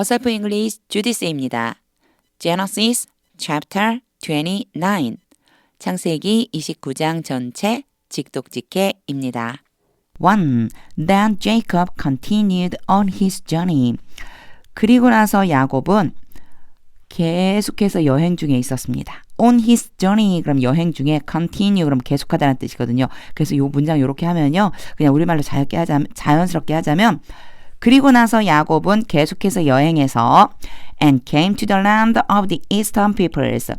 어설프 잉글리시 주디스입니다. Genesis chapter 29 창세기 29장 전체 직독직해입니다. 1. Then Jacob continued on his journey. 그리고 나서 야곱은 계속해서 여행 중에 있었습니다. On his journey 그럼 여행 중에 continue 그럼 계속하다는 뜻이거든요. 그래서 이 문장 이렇게 하면요. 그냥 우리말로 자연스럽게 하자면 그리고 나서 야곱은 계속해서 여행해서 and came to the land of the eastern peoples.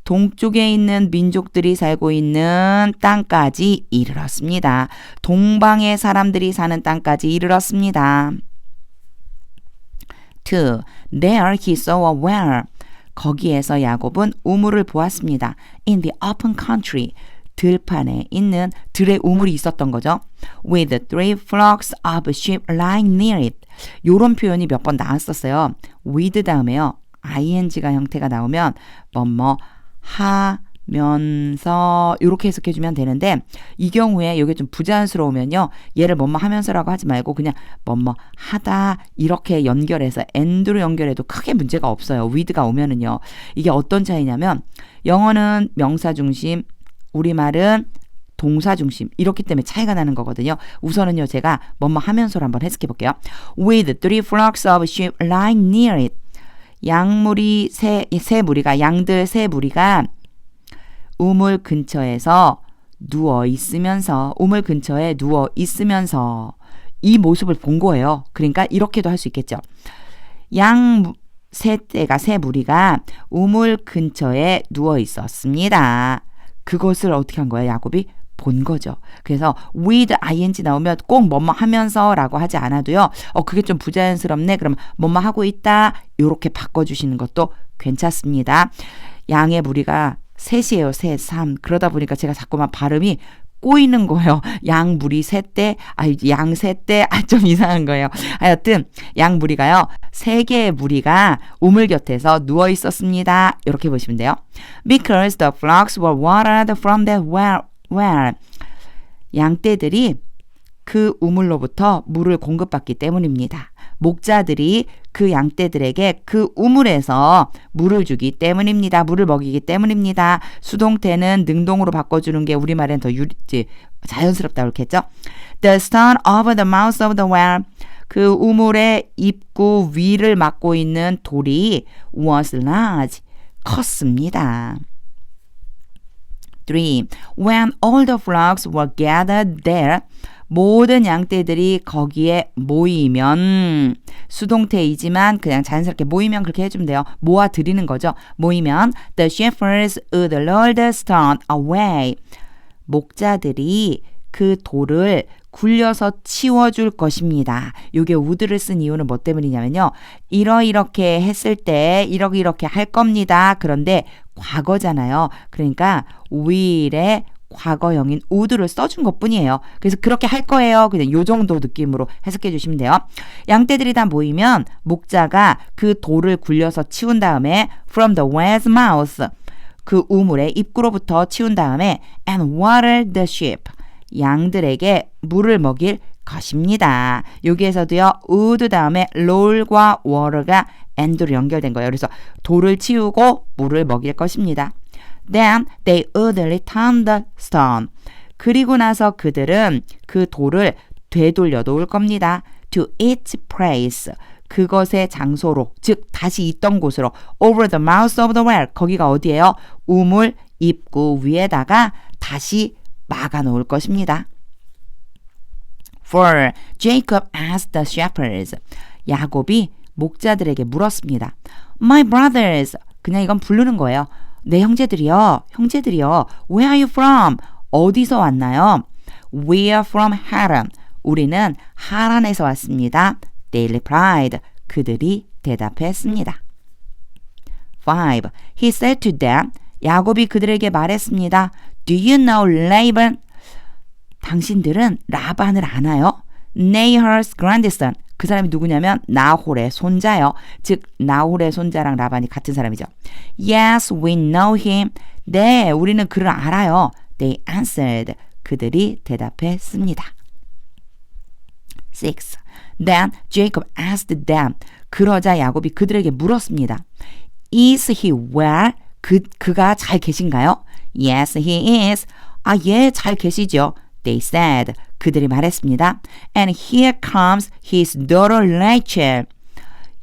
동쪽에 있는 민족들이 살고 있는 땅까지 이르렀습니다. 동방의 사람들이 사는 땅까지 이르렀습니다. 2. There he saw a well. 거기에서 야곱은 우물을 보았습니다. In the open country. 들판에 있는 들의 우물이 있었던 거죠. With 3 flocks of sheep lying near it. 요런 표현이 몇 번 나왔었어요. with 다음에요. ing가 형태가 나오면 뭐뭐 하면서 이렇게 해석해주면 되는데 이 경우에 이게 좀 부자연스러우면요. 얘를 뭐뭐 하면서라고 하지 말고 그냥 뭐뭐 하다 이렇게 연결해서 and로 연결해도 크게 문제가 없어요. with가 오면은요. 이게 어떤 차이냐면 영어는 명사 중심, 우리말은 동사 중심 이렇기 때문에 차이가 나는 거거든요. 우선은요. 제가 뭐뭐 하면서로 한번 해석해 볼게요. With 3 flocks of sheep lying near it. 양무리 세 무리가 양들 세 무리가 우물 근처에서 누워 있으면서 우물 근처에 누워 있으면서 이 모습을 본 거예요. 그러니까 이렇게도 할 수 있겠죠. 양 세 무리가 우물 근처에 누워 있었습니다. 그것을 어떻게 한 거예요? 야곱이 본 거죠. 그래서 with ing 나오면 꼭 뭐뭐 하면서라고 하지 않아도요. 그게 좀 부자연스럽네. 그럼 뭐뭐 하고 있다. 이렇게 바꿔주시는 것도 괜찮습니다. 양의 무리가 셋이에요. 셋, 3. 그러다 보니까 제가 자꾸만 발음이 꼬이는 거예요. 양 무리 셋대, 양 셋대, 좀 이상한 거예요. 하여튼 양 무리가요. 3개의 무리가 우물 곁에서 누워 있었습니다. 이렇게 보시면 돼요. Because the flocks were watered from that well. 양떼들이 그 우물로부터 물을 공급받기 때문입니다. 목자들이 그 양떼들에게 그 우물에서 물을 주기 때문입니다. 물을 먹이기 때문입니다. 수동태는 능동으로 바꿔주는 게 우리말엔 더 자연스럽다고 그랬겠죠. The stone over the mouth of the well. 그 우물의 입구 위를 막고 있는 돌이 was large. 컸습니다. 3. When all the flocks were gathered there. 모든 양떼들이 거기에 모이면 수동태이지만 그냥 자연스럽게 모이면 그렇게 해주면 돼요. 모아드리는 거죠. 모이면 the shepherds would roll the stone away. 목자들이 그 돌을 굴려서 치워줄 것입니다. 요게 would를 쓴 이유는 뭐 때문이냐면요. 이렇게 했을 때 이렇게 할 겁니다. 그런데 과거잖아요. 그러니까 will에 과거형인 would를 써준 것뿐이에요. 그래서 그렇게 할 거예요. 그냥 요 정도 느낌으로 해석해 주시면 돼요. 양떼들이 다 모이면 목자가 그 돌을 굴려서 치운 다음에 from the well's mouth 그 우물의 입구로부터 치운 다음에 and water the sheep 양들에게 물을 먹일 것입니다. 여기에서도요. would 다음에 roll과 water가 and로 연결된 거예요. 그래서 돌을 치우고 물을 먹일 것입니다. Then they would return the stone. 그리고 나서 그들은 그 돌을 되돌려 놓을 겁니다. To its place. 그것의 장소로, 즉 다시 있던 곳으로. Over the mouth of the well. 거기가 어디예요? 우물 입구 위에다가 다시 막아 놓을 것입니다. 4. Jacob asked the shepherds. 야곱이 목자들에게 물었습니다. My brothers. 그냥 이건 부르는 거예요. 내 형제들이요. Where are you from? 어디서 왔나요? We are from Haran. 우리는 하란에서 왔습니다. They replied. 그들이 대답했습니다. 5. He said to them. 야곱이 그들에게 말했습니다. Do you know Laban? 당신들은 라반을 아나요? Nahor's grandson. 그 사람이 누구냐면 나홀의 손자요. 즉 나홀의 손자랑 라반이 같은 사람이죠. Yes, we know him. 네, 우리는 그를 알아요. They answered. 그들이 대답했습니다. 6. Then Jacob asked them. 그러자 야곱이 그들에게 물었습니다. Is he well? 그가 잘 계신가요? Yes, he is. 아, 예, 잘 계시죠. They said. 그들이 말했습니다. And here comes his daughter Rachel.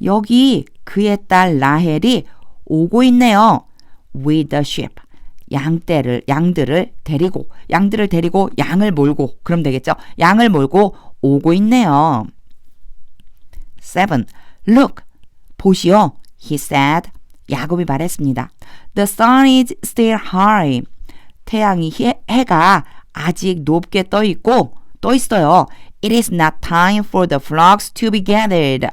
여기 그의 딸 라헬이 오고 있네요. With the sheep. 양들을 데리고 양을 몰고 그럼 되겠죠. 양을 몰고 오고 있네요. 7. Look, 보시오. He said. 야곱이 말했습니다. The sun is still high. 해가 아직 높게 떠 있어요. It is not time for the flocks to be gathered.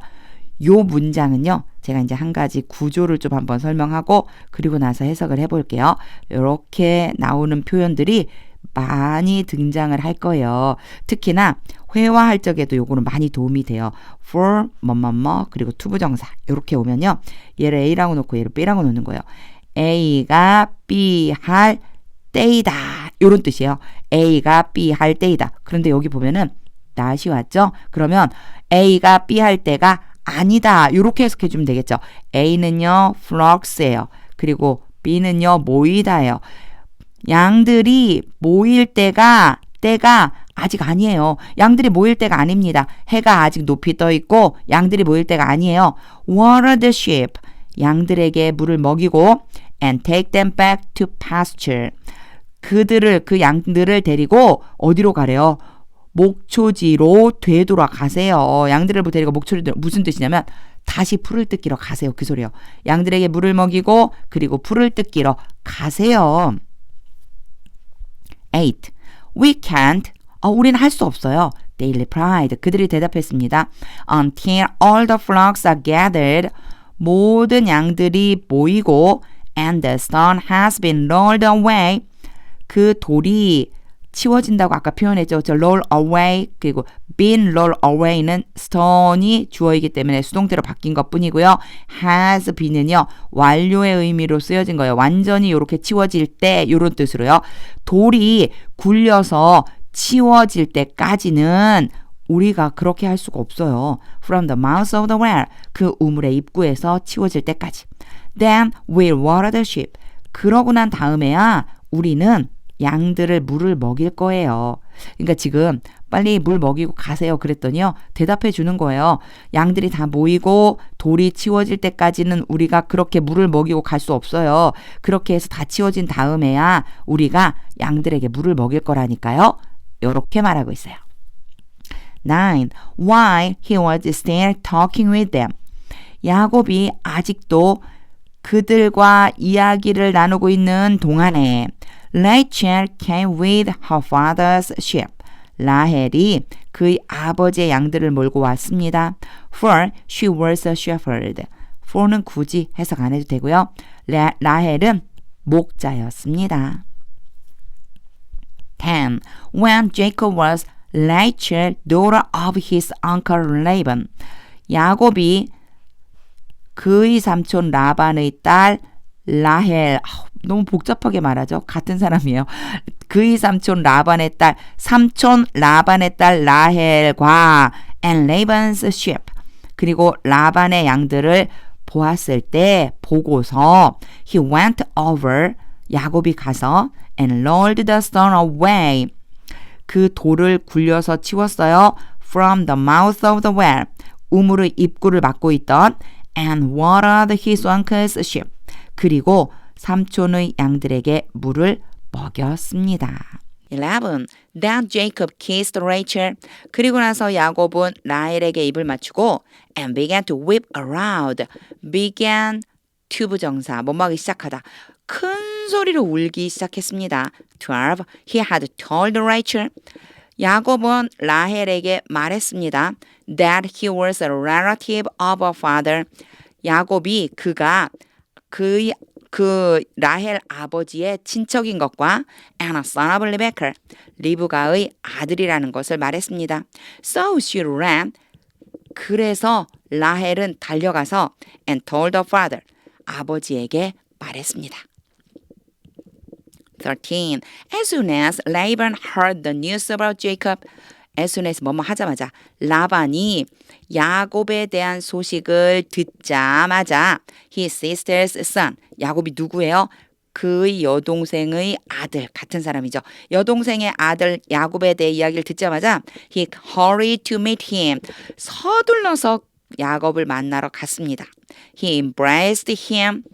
요 문장은요. 제가 이제 한 가지 구조를 좀 한번 설명하고 그리고 나서 해석을 해볼게요. 이렇게 나오는 표현들이 많이 등장을 할 거예요. 특히나 회화할 적에도 요거는 많이 도움이 돼요. for 그리고 투부정사 이렇게 오면요. 얘를 A라고 놓고 얘를 B라고 놓는 거예요. A가 B 할 때이다. 이런 뜻이에요. A가 B 할 때이다. 그런데 여기 보면은 not이 왔죠? 그러면 A가 B 할 때가 아니다. 이렇게 해석해 주면 되겠죠. A는요. flocks예요. 그리고 B는요. 모이다예요. 양들이 모일 때가 아직 아니에요. 양들이 모일 때가 아닙니다. 해가 아직 높이 떠 있고 양들이 모일 때가 아니에요. Water the sheep. 양들에게 물을 먹이고 and take them back to pasture. 그 양들을 데리고 어디로 가래요? 목초지로 되돌아가세요. 양들을 데리고 목초지로 무슨 뜻이냐면 다시 풀을 뜯기러 가세요. 그 소리요. 양들에게 물을 먹이고 그리고 풀을 뜯기러 가세요. 8. We can't. 우리는 할 수 없어요. They replied. 그들이 대답했습니다. Until all the flocks are gathered. 모든 양들이 모이고 and the stone has been rolled away. 그 돌이 치워진다고 아까 표현했죠. roll away 그리고 been roll away는 stone이 주어이기 때문에 수동태로 바뀐 것뿐이고요. has been은요. 완료의 의미로 쓰여진 거예요. 완전히 이렇게 치워질 때 이런 뜻으로요. 돌이 굴려서 치워질 때까지는 우리가 그렇게 할 수가 없어요. From the mouth of the well. 그 우물의 입구에서 치워질 때까지. Then we'll water the sheep. 그러고 난 다음에야 우리는 양들을 물을 먹일 거예요. 그러니까 지금 빨리 물 먹이고 가세요. 그랬더니요. 대답해 주는 거예요. 양들이 다 모이고 돌이 치워질 때까지는 우리가 그렇게 물을 먹이고 갈 수 없어요. 그렇게 해서 다 치워진 다음에야 우리가 양들에게 물을 먹일 거라니까요. 이렇게 말하고 있어요. 9. While he was still talking with them. 야곱이 아직도 그들과 이야기를 나누고 있는 동안에 Rachel came with her father's sheep. 라헬이 그의 아버지의 양들을 몰고 왔습니다. For she was a shepherd. for는 굳이 해석 안 해도 되고요. 라헬은 목자였습니다. 10. When Jacob was Rachel, daughter of his uncle Laban. 야곱이 그의 삼촌 라반의 딸 라헬, 너무 복잡하게 말하죠. 같은 사람이에요. 그의 삼촌 라반의 딸 라헬과 and Laban's sheep. 그리고 라반의 양들을 보고서 he went over. 야곱이 가서 and rolled the stone away. 그 돌을 굴려서 치웠어요. From the mouth of the well. 우물의 입구를 막고 있던 and watered his uncle's sheep. 그리고 삼촌의 양들에게 물을 먹였습니다. 11. Then Jacob kissed Rachel. 그리고 나서 야곱은 라헬에게 입을 맞추고 and began to whip around. began 투부정사 뭐뭐하기 시작하다. 큰 소리로 울기 시작했습니다. 12. He had told Rachel. 야곱은 라헬에게 말했습니다. That he was a relative of her father. 야곱이 그가 그 라헬 아버지의 친척인 것과 and a son of Rebekah, 리브가의 아들이라는 것을 말했습니다. So she ran. 그래서 라헬은 달려가서 and told her father, 아버지에게 말했습니다. 13. As soon as Laban heard the news about Jacob, as soon as 뭐뭐 하자마자 라반이 야곱에 대한 소식을 듣자마자 his sister's son 야곱이 누구예요? 그의 여동생의 아들 같은 사람이죠. 여동생의 아들 야곱에 대해 이야기를 듣자마자 he hurried to meet him 서둘러서 야곱을 만나러 갔습니다. He embraced him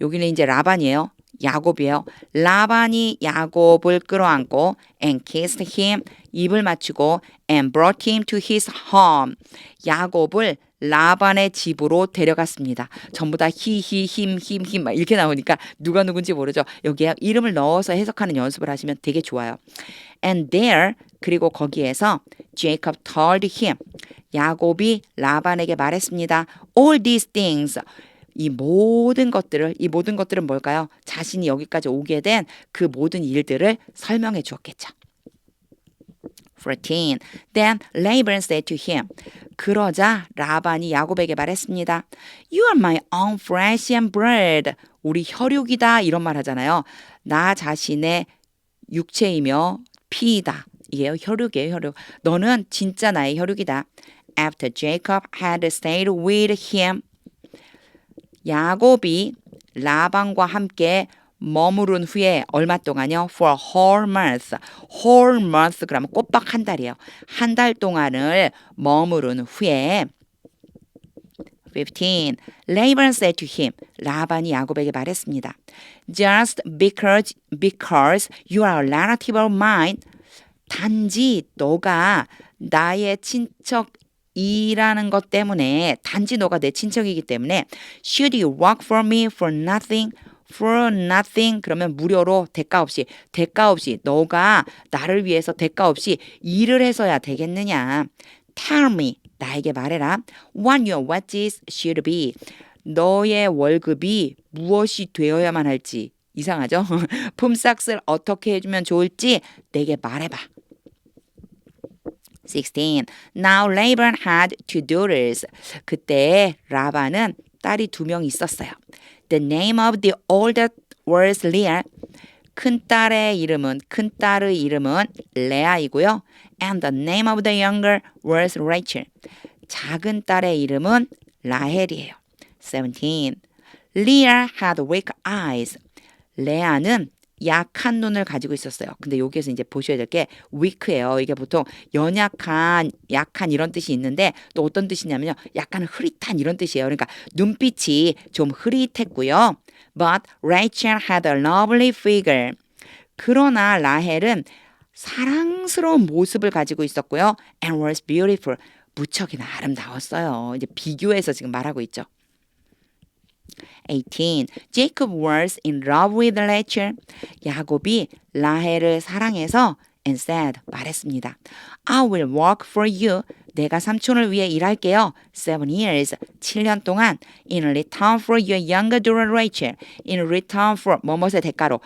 여기는 이제 라반이에요. 야곱이에요. 라반이 야곱을 끌어안고 and kissed him 입을 맞추고 and brought him to his home 야곱을 라반의 집으로 데려갔습니다. 전부 다 히히 힘 막 이렇게 나오니까 누가 누군지 모르죠. 여기에 이름을 넣어서 해석하는 연습을 하시면 되게 좋아요. And there 그리고 거기에서 Jacob told him 야곱이 라반에게 말했습니다. All these things 이 모든 것들은 뭘까요? 자신이 여기까지 오게 된 그 모든 일들을 설명해 주었겠죠. 14. Then Laban said to him. 그러자 라반이 야곱에게 말했습니다. You are my own flesh and blood. 우리 혈육이다 이런 말 하잖아요. 나 자신의 육체이며 피이다. 이게요 혈육이에요 혈육. 너는 진짜 나의 혈육이다. After Jacob had stayed with him. 야곱이 라반과 함께 머무른 후에 얼마 동안요? For a whole month. whole month 그러면 꼬박 한 달이에요. 한 달 동안을 머무른 후에 15. Laban said to him. 라반이 야곱에게 말했습니다. Just because you are a relative of mine. 단지 너가 나의 친척이라는 것 때문에 단지 너가 내 친척이기 때문에 should you work for me for nothing? For nothing 그러면 무료로 대가 없이 너가 나를 위해서 대가 없이 일을 해서야 되겠느냐. Tell me 나에게 말해라. What your wages should be 너의 월급이 무엇이 되어야만 할지 이상하죠? 품삯을 어떻게 해주면 좋을지 내게 말해봐. 16. Now Laban had two daughters. 그때 라반은 딸이 2명 있었어요. The name of the oldest was Leah. 큰 딸의 이름은 레아이고요. And the name of the younger was Rachel. 작은 딸의 이름은 라헬이에요. 17. Leah had weak eyes. 레아는 약한 눈을 가지고 있었어요. 근데 여기에서 이제 보셔야 될 게 weak예요. 이게 보통 연약한, 약한 이런 뜻이 있는데 또 어떤 뜻이냐면요. 약간 흐릿한 이런 뜻이에요. 그러니까 눈빛이 좀 흐릿했고요. But Rachel had a lovely figure. 그러나 라헬은 사랑스러운 모습을 가지고 있었고요. And was beautiful. 무척이나 아름다웠어요. 이제 비교해서 지금 말하고 있죠. 18. Jacob was in love with Rachel. 야곱이 라헬을 사랑해서 and said 말했습니다. I will work for you. 내가 삼촌을 위해 일할게요. 7 years. 7년 동안 in return for your younger daughter Rachel. in return for 뭐뭇의 대가로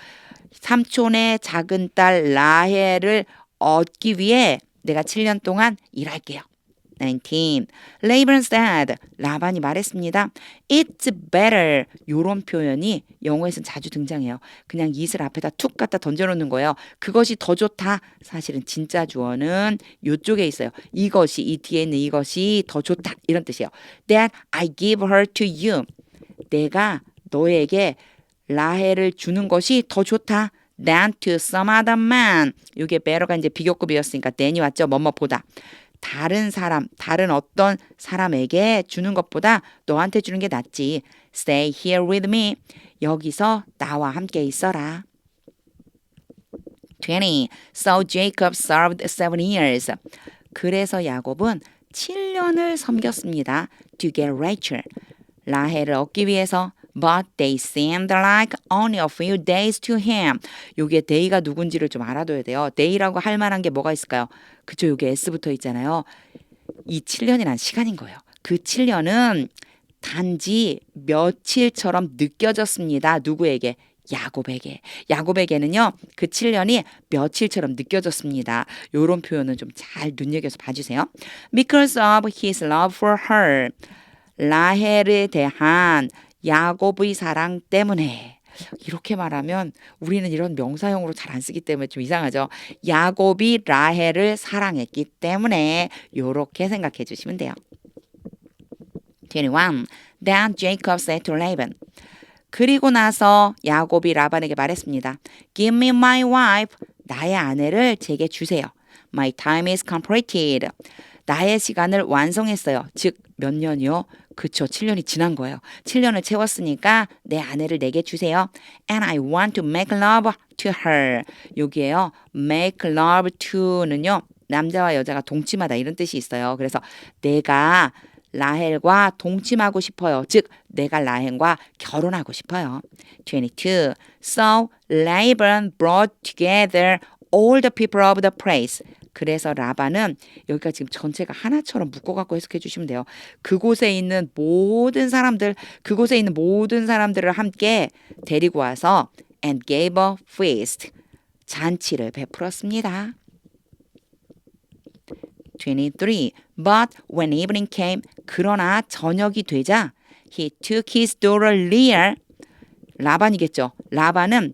삼촌의 작은 딸 라헬을 얻기 위해 내가 7년 동안 일할게요. 19. Laban said, 라반이 말했습니다. It's better. 이런 표현이 영어에서는 자주 등장해요. 그냥 it을 앞에다 툭 갖다 던져놓는 거예요. 그것이 더 좋다. 사실은 진짜 주어는 이쪽에 있어요. 이것이, 이 뒤에 있는 이것이 더 좋다. 이런 뜻이에요. That I give her to you. 내가 너에게 라헬을 주는 것이 더 좋다. Than to some other man. 이게 better가 이제 비교급이었으니까 than이 왔죠. 뭐뭐보다. 다른 사람, 다른 어떤 사람에게 주는 것보다 너한테 주는 게 낫지. Stay here with me. 여기서 나와 함께 있어라. 20. So Jacob served 7 years. 그래서 야곱은 7년을 섬겼습니다. To get Rachel. 라헬을 얻기 위해서. But they seemed like only a few days to him. 요게 day가 누군지를 좀 알아둬야 돼요. day라고 할 만한 게 뭐가 있을까요? 그쵸, 요게 s 붙어 있잖아요. 이 7년이란 시간인 거예요. 그 7년은 단지 며칠처럼 느껴졌습니다. 누구에게? 야곱에게. 야곱에게는요, 그 7년이 며칠처럼 느껴졌습니다. 요런 표현은 좀 잘 눈여겨서 봐주세요. Because of his love for her. 라헬에 대한 야곱의 사랑 때문에 이렇게 말하면 우리는 이런 명사형으로 잘 안 쓰기 때문에 좀 이상하죠. 야곱이 라헬을 사랑했기 때문에 이렇게 생각해 주시면 돼요. 21. Then Jacob said to Laban. 그리고 나서 야곱이 라반에게 말했습니다. Give me my wife. 나의 아내를 제게 주세요. My time is completed. 나의 시간을 완성했어요. 즉 몇 년이요? 그쵸. 7년이 지난 거예요. 7년을 채웠으니까 내 아내를 내게 주세요. And I want to make love to her. 여기에요. make love to는요. 남자와 여자가 동침하다 이런 뜻이 있어요. 그래서 내가 라헬과 동침하고 싶어요. 즉 내가 라헬과 결혼하고 싶어요. 22. So Laban brought together all the people of the place. 그래서 라반은 여기가 지금 전체가 하나처럼 묶어갖고 해석해 주시면 돼요. 그곳에 있는 모든 사람들을 함께 데리고 와서 and gave a feast. 잔치를 베풀었습니다. 23. But when evening came, 그러나 저녁이 되자 he took his daughter Leah, 라반이겠죠. 라반은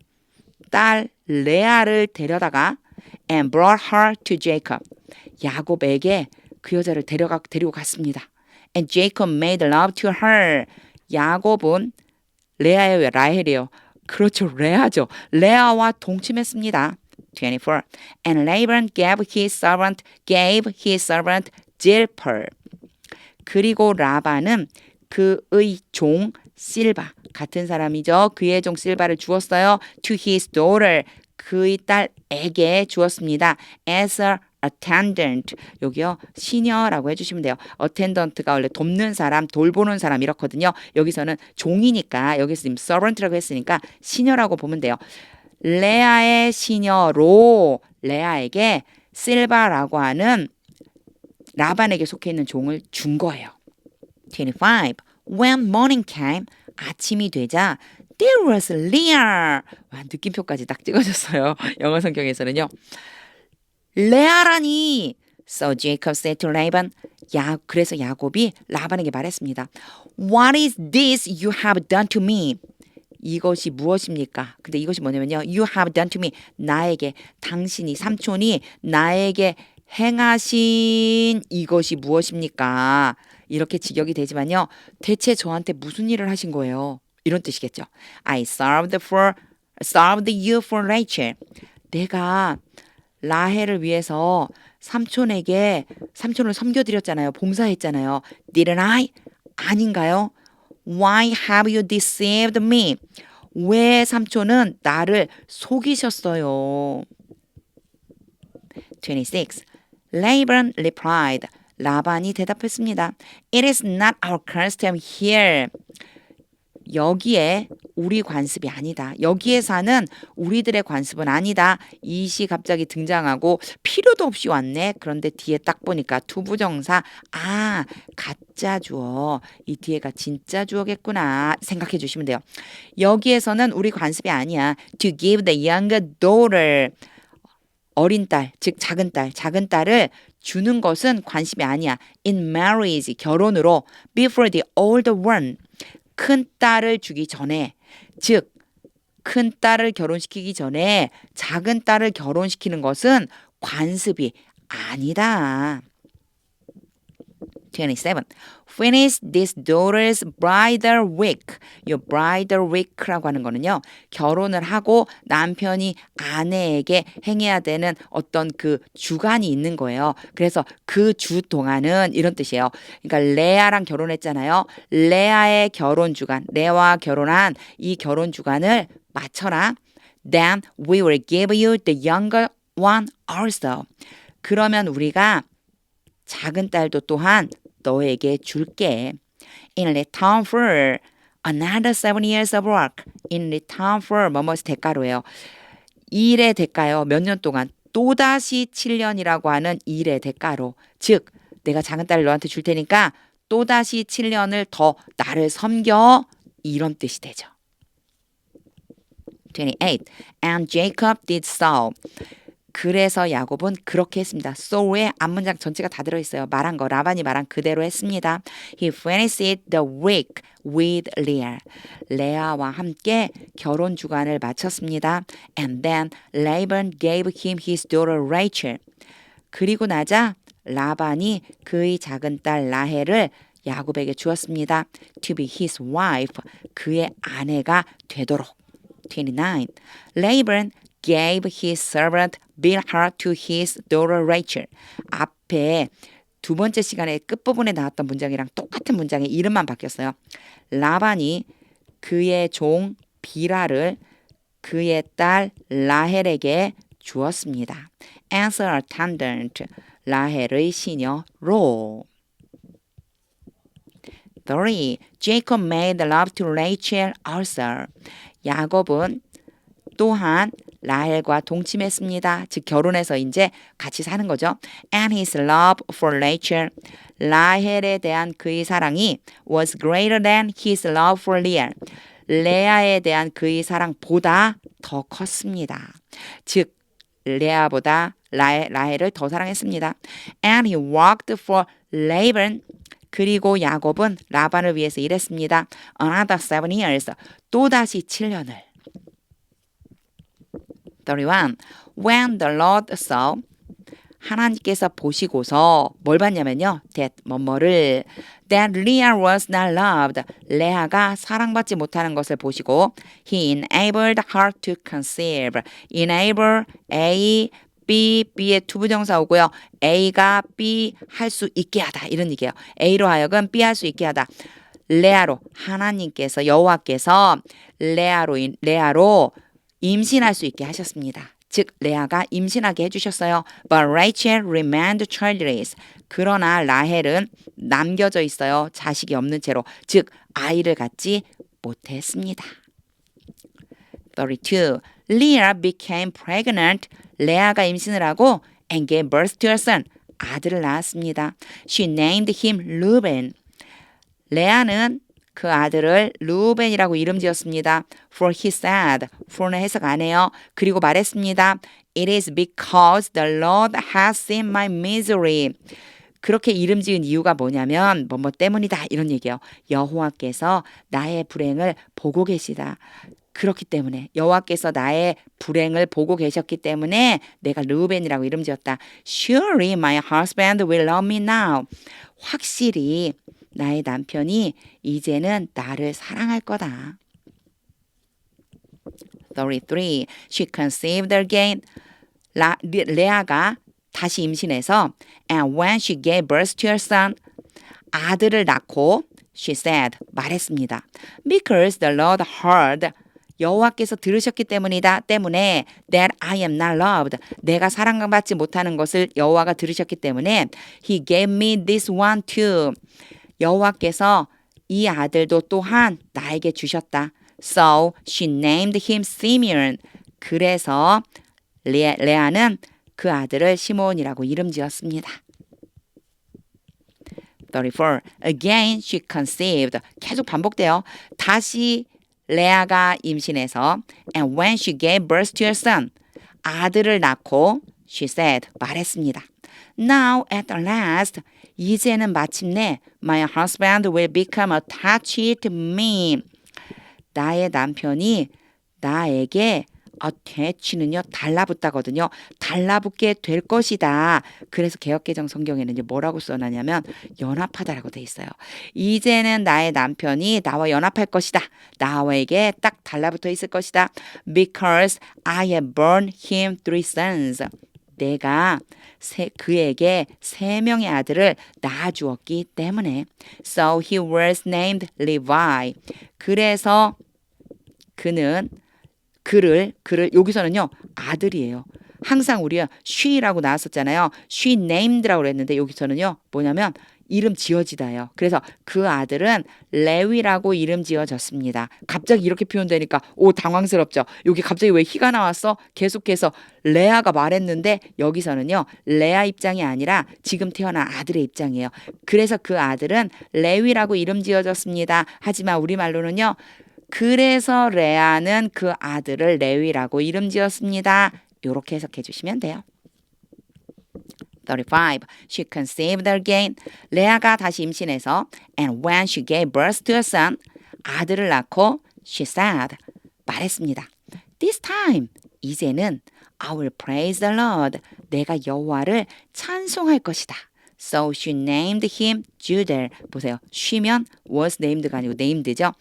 딸 레아를 데려다가 and brought her to Jacob. 야곱에게 그 여자를 데리고 갔습니다. And Jacob made love to her. 야곱은 레아예요, 라헬이에요. 그렇죠, 레아죠. 레아와 동침했습니다. 24. And Laban gave his servant Zilpah. 그리고 라반은 그의 종 실바, 같은 사람이죠. 그의 종 실바를 주었어요. To his daughter, 그의 딸에게 주었습니다. As a attendant. 여기요, 시녀라고 해주시면 돼요. attendant가 원래 돕는 사람, 돌보는 사람 이렇거든요. 여기서는 종이니까, 여기서 지금 servant라고 했으니까 시녀라고 보면 돼요. 레아의 시녀로 레아에게 실바라고 하는 라반에게 속해 있는 종을 준 거예요. 25. When morning came, 아침이 되자 There was Leah. 와, 느낌표까지 딱 찍어줬어요. 영어 성경에서는요. 레아라니. So Jacob said to Laban. 그래서 야곱이 라반에게 말했습니다. What is this you have done to me? 이것이 무엇입니까? 근데 이것이 뭐냐면요. You have done to me. 나에게, 당신이, 삼촌이 나에게 행하신 이것이 무엇입니까? 이렇게 직역이 되지만요. 대체 저한테 무슨 일을 하신 거예요? 이런 뜻이겠죠. I served you for Rachel. 내가 라헬을 위해서 삼촌을 섬겨드렸잖아요. 봉사했잖아요. Didn't I? 아닌가요? Why have you deceived me? 왜 삼촌은 나를 속이셨어요? 26. Laban replied. 라반이 대답했습니다. It is not our custom here. 여기에 우리 관습이 아니다. 여기에 사는 우리들의 관습은 아니다. 이시 갑자기 등장하고 필요도 없이 왔네. 그런데 뒤에 딱 보니까 투부정사. 가짜 주어. 이 뒤에가 진짜 주어겠구나 생각해 주시면 돼요. 여기에서는 우리 관습이 아니야. To give the younger daughter. 어린 딸, 즉 작은 딸을 주는 것은 관심이 아니야. In marriage, 결혼으로 before the older one. 큰 딸을 주기 전에, 즉 큰 딸을 결혼시키기 전에 작은 딸을 결혼시키는 것은 관습이 아니다. 27. Finish this daughter's bridal week. 이 bridal week라고 하는 거는요. 결혼을 하고 남편이 아내에게 행해야 되는 어떤 그 주간이 있는 거예요. 그래서 그 주 동안은 이런 뜻이에요. 그러니까 레아랑 결혼했잖아요. 레아의 결혼 주간, 레아와 결혼한 이 결혼 주간을 맞춰라. Then we will give you the younger one also. 그러면 우리가 작은 딸도 또한 너에게 줄게. In return for another 7 years of work. In return for 뭐뭐의 대가로예요. 일의 대가요. 몇 년 동안 또다시 7년이라고 하는 일의 대가로. 즉 내가 작은 딸을 너한테 줄 테니까 또다시 7년을 더 나를 섬겨. 이런 뜻이 되죠. 28. And Jacob did so. 그래서 야곱은 그렇게 했습니다. so에 앞문장 전체가 다 들어있어요. 말한 거 라반이 말한 그대로 했습니다. He finished the week with Leah. 레아와 함께 결혼 주간을 마쳤습니다. And then Laban gave him his daughter Rachel. 그리고 나자 라반이 그의 작은 딸 라헬을 야곱에게 주었습니다. To be his wife. 그의 아내가 되도록. 29. Laban gave his servant Bilhah to his daughter Rachel. 앞에 두 번째 시간에 끝부분에 나왔던 문장이랑 똑같은 문장의 이름만 바뀌었어요. 라반이 그의 종 비라를 그의 딸 라헬에게 주었습니다. As a attendant, 라헬의 시녀로. 3. Jacob made love to Rachel also. 야곱은 또한 라헬과 동침했습니다. 즉 결혼해서 이제 같이 사는 거죠. And his love for Rachel. 라헬에 대한 그의 사랑이 was greater than his love for Leah. 레아에 대한 그의 사랑보다 더 컸습니다. 즉 레아보다 라헬을 더 사랑했습니다. And he worked for Laban. 그리고 야곱은 라반을 위해서 일했습니다. Another 7 years. 또다시 7년을. 31. When the Lord saw. 하나님께서 보시고서 뭘 봤냐면요. that 뭐뭐를 that Leah was not loved. 레아가 사랑받지 못하는 것을 보시고 he enabled her to conceive. enable A B의 투부정사 오고요. A가 B 할 수 있게 하다 이런 얘기예요. A로 하여금 B 할 수 있게 하다. 레아로 하나님께서 여호와께서 레아로 임신할 수 있게 하셨습니다. 즉 레아가 임신하게 해주셨어요. But Rachel remained childless. 그러나 라헬은 남겨져 있어요. 자식이 없는 채로. 즉 아이를 갖지 못했습니다. 32. Leah became pregnant. 레아가 임신을 하고 and gave birth to a son. 아들을 낳았습니다. She named him Reuben. 레아는 그 아들을 루벤이라고 이름 지었습니다. For he said, for는 해석 안 해요. 그리고 말했습니다. It is because the Lord has seen my misery. 그렇게 이름 지은 이유가 뭐냐면 뭐뭐 때문이다 이런 얘기예요. 여호와께서 나의 불행을 보고 계시다. 그렇기 때문에 여호와께서 나의 불행을 보고 계셨기 때문에 내가 르우벤이라고 이름 지었다. Surely my husband will love me now. 확실히 나의 남편이 이제는 나를 사랑할 거다. 33. She conceived again. 레아가 다시 임신해서 and when she gave birth to her son. 아들을 낳고 she said 말했습니다. Because the Lord heard. 여호와께서 들으셨기 때문이다. 때문에 that I am not loved. 내가 사랑받지 못하는 것을 여호와가 들으셨기 때문에 he gave me this one too. 여호와께서 이 아들도 또한 나에게 주셨다. So she named him Simeon. 그래서 레아는 그 아들을 시몬이라고 이름 지었습니다. 34. Again she conceived. 계속 반복돼요. 다시 레아가 임신해서 and when she gave birth to her son. 아들을 낳고 she said 말했습니다. Now at last 이제는 마침내 my husband will become attached to me. 나의 남편이 나에게 attach는요 달라붙다거든요. 달라붙게 될 것이다. 그래서 개역개정 성경에는 이제 뭐라고 써놨냐면 연합하다라고 돼 있어요. 이제는 나의 남편이 나와 연합할 것이다. 나에게 딱 달라붙어 있을 것이다. Because I have borne him 3 sons. 내가 그에게 3명의 아들을 낳아주었기 때문에 So he was named Levi. 그래서 그를 여기서는요 아들이에요. 항상 우리가 she라고 나왔었잖아요. she named라고 그랬는데 여기서는요 뭐냐면 이름 지어지다예요. 그래서 그 아들은 레위라고 이름 지어졌습니다. 갑자기 이렇게 표현되니까 오 당황스럽죠. 여기 갑자기 왜 희가 나왔어? 계속해서 레아가 말했는데 여기서는요 레아 입장이 아니라 지금 태어난 아들의 입장이에요. 그래서 그 아들은 레위라고 이름 지어졌습니다. 하지만 우리말로는요 그래서 레아는 그 아들을 레위라고 이름 지었습니다. 이렇게 해석해 주시면 돼요. 35. She conceived again. 레아가 다시 임신해서 and when she gave birth to a son, 아들을 낳고 she said, 말했습니다. This time, 이제는 I will praise the Lord. 내가 여호와를 찬송할 것이다. So she named him Judah. 보세요. 쉬면 was named가 아니고 named죠.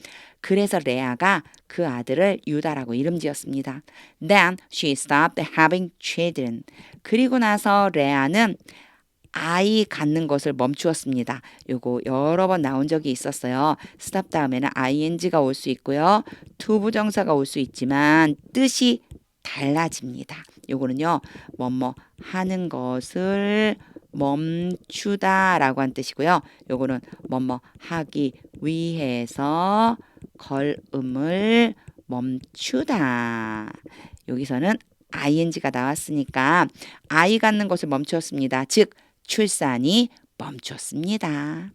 그래서 레아가 그 아들을 유다라고 이름 지었습니다. Then she stopped having children. 그리고 나서 레아는 아이 갖는 것을 멈추었습니다. 요거 여러 번 나온 적이 있었어요. stop 다음에는 ing가 올 수 있고요. to 부정사가 올 수 있지만 뜻이 달라집니다. 요거는요. 뭐뭐 하는 것을 멈추다라고 한 뜻이고요. 요거는 뭐뭐 하기 위해서 걸음을 멈추다. 여기서는 ing가 나왔으니까 아이 갖는 것을 멈추었습니다. 즉 출산이 멈췄습니다.